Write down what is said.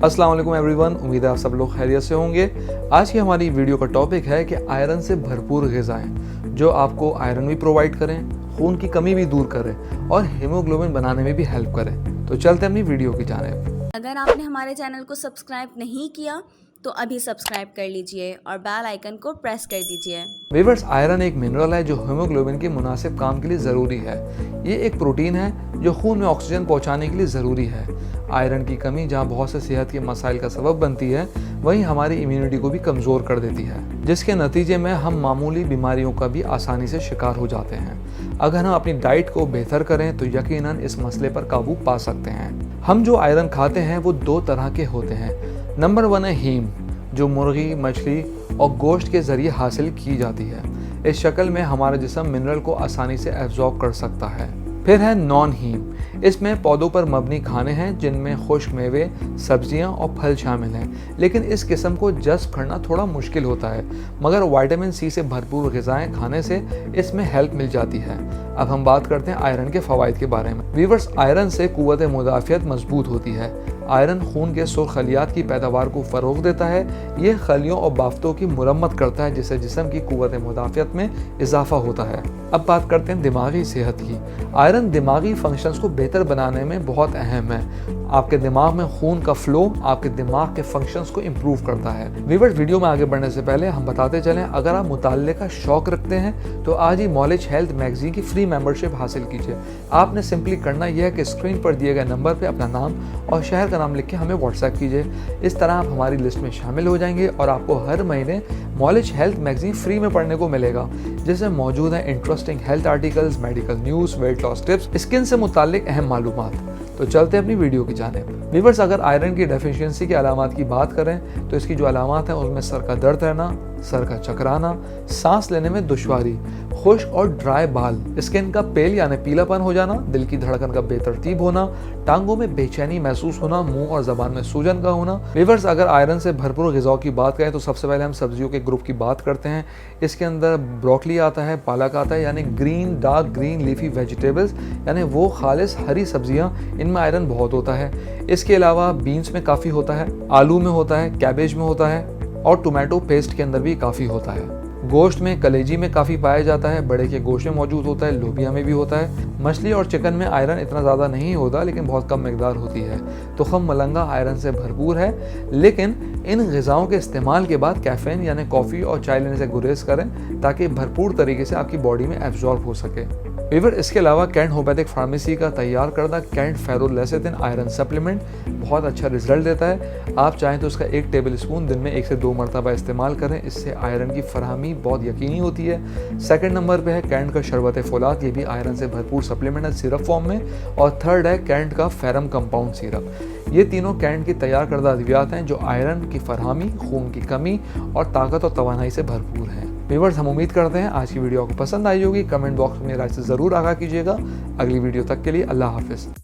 अस्सलाम वालेकुम एवरीवन, उम्मीद है आप सब लोग खैरियत से होंगे। आज की हमारी वीडियो का टॉपिक है कि आयरन से भरपूर ग़िज़ाएं जो आपको आयरन भी प्रोवाइड करें, खून की कमी भी दूर करें और हीमोग्लोबिन बनाने में भी हेल्प करें। तो चलते हैं अपनी वीडियो की जानिब। अगर आपने हमारे चैनल को सब्सक्राइब नहीं किया तो अभी सब्सक्राइब कर लीजिए और बेल आइकन को प्रेस कर दीजिए। वीवर्स, आयरन एक मिनरल है जो हीमोग्लोबिन के मुनासिब काम के लिए ज़रूरी है। ये एक प्रोटीन है जो खून में ऑक्सीजन पहुंचाने के लिए ज़रूरी है। आयरन की कमी जहां बहुत से सेहत के मसाइल का सबब बनती है, वहीं हमारी इम्यूनिटी को भी कमज़ोर कर देती है, जिसके नतीजे में हम मामूली बीमारियों का भी आसानी से शिकार हो जाते हैं। अगर हम अपनी डाइट को बेहतर करें तो यकीनन इस मसले पर काबू पा सकते हैं। हम जो आयरन खाते हैं वो दो तरह के होते हैं। नंबर 1 है हीम, जो मुर्गी, मछली और गोश्त के ज़रिए हासिल की जाती है। इस शक्ल में हमारा जिस्म मिनरल को आसानी से एब्जॉर्ब कर सकता है। फिर है नॉन हीम, इसमें पौधों पर मबनी खाने हैं जिनमें खुश्क मेवे, सब्जियां और फल शामिल हैं, लेकिन इस किस्म को जज़्ब करना थोड़ा मुश्किल होता है, मगर विटामिन सी से भरपूर ग़िज़ाएं खाने से इसमें हेल्प मिल जाती है। अब हम बात करते हैं आयरन के फ़वाइद के बारे में। वीवर्स, आयरन से क़ुव्वत मुदाफ़ियत मजबूत होती है। आयरन खून के सुर्ख खलियात की पैदावार को फ़रोग़ देता है। ये खलियों और बाफ्तों की मुरम्मत करता है, जिससे जिस्म की क़ुव्वत मुदाफ़ियत में इजाफा होता है। अब बात करते हैं दिमागी सेहत की। आयरन दिमागी फंक्शंस को बेहतर बनाने में बहुत अहम है। आपके दिमाग में खून का फ्लो आपके दिमाग के फंक्शंस को इम्प्रूव करता है। वीवर्स, वीडियो में आगे बढ़ने से पहले हम बताते चलें, अगर आप मुताल्ले का शौक़ रखते हैं तो आज ही नॉलेज हेल्थ मैगजीन की फ्री मेंबरशिप हासिल कीजिए। आपने सिंपली करना यह है कि स्क्रीन पर दिए गए नंबर पर अपना नाम और शहर का नाम लिख के हमें व्हाट्सएप कीजिए। इस तरह आप हमारी लिस्ट में शामिल हो जाएंगे और आपको हर महीने नॉलेज हेल्थ मैगजीन फ्री में पढ़ने को मिलेगा, जिसमें मौजूद है interesting health articles, medical news, weight loss tips, skin से मुताल्लिक अहम मालूमात। तो चलते हैं अपनी वीडियो की जानिब। वीवर्स, अगर आयरन की डेफिशिएंसी की अलामात की बात करें तो इसकी जो अलामात हैं उसमें सर का दर्द रहना, सर का चकराना, सांस लेने में दुश्वारी, खुश्क और ड्राई बाल, स्किन का पेल यानी पीलापन हो जाना, दिल की धड़कन का बेतरतीब होना, टांगों में बेचैनी महसूस होना, मुंह और जबान में सूजन का होना। वीवर्स, अगर आयरन से भरपूर ग़िज़ाओं की बात करें तो सबसे पहले हम सब्जियों के ग्रुप की बात करते हैं। इसके अंदर ब्रोकली आता है, पालक आता है यानी green, dark green leafy vegetables यानी वो खालिस हरी सब्जियां, इनमें आयरन बहुत होता है। इसके अलावा बीन्स में काफ़ी होता है, आलू में होता है, कैबेज में होता है और टोमेटो पेस्ट के अंदर भी काफ़ी होता है। गोश्त में कलेजी में काफ़ी पाया जाता है, बड़े के गोश्त में मौजूद होता है, लोबिया में भी होता है। मछली और चिकन में आयरन इतना ज़्यादा नहीं होता, लेकिन बहुत कम मिकदार होती है। तुख़म मलंगा आयरन से भरपूर है, लेकिन इन ग़िज़ाओं के इस्तेमाल के बाद कैफ़ीन यानी कॉफ़ी और चाय लेने से गुरेज करें ताकि भरपूर तरीके से आपकी बॉडी में एब्जॉर्ब हो सके। वीवर, इसके अलावा कैंट होम्योपैथिक फार्मेसी का तैयार करदा कैंट फेरोलेसिथिन आयरन सप्लीमेंट बहुत अच्छा रिजल्ट देता है। आप चाहें तो उसका 1 टेबल स्पून दिन में 1 से 2 मरतबा इस्तेमाल करें, इससे आयरन की फरहमी बहुत यकीनी होती है। सेकंड नंबर पे है कैंट का शरबत फौलाद, ये भी आयरन से भरपूर सप्लीमेंट है सिरप फॉर्म में। और थर्ड है कैंट का फेरम कंपाउंड सिरप। ये तीनों कैंट की तैयार करदा अद्वियात हैं जो आयरन की फरहमी, खून की कमी और ताकत और तवानाई से भरपूर हैं। व्यूअर्स, हम उम्मीद करते हैं आज की वीडियो आपको पसंद आई होगी। कमेंट बॉक्स में राय से ज़रूर आगाह कीजिएगा। अगली वीडियो तक के लिए अल्लाह हाफिज़।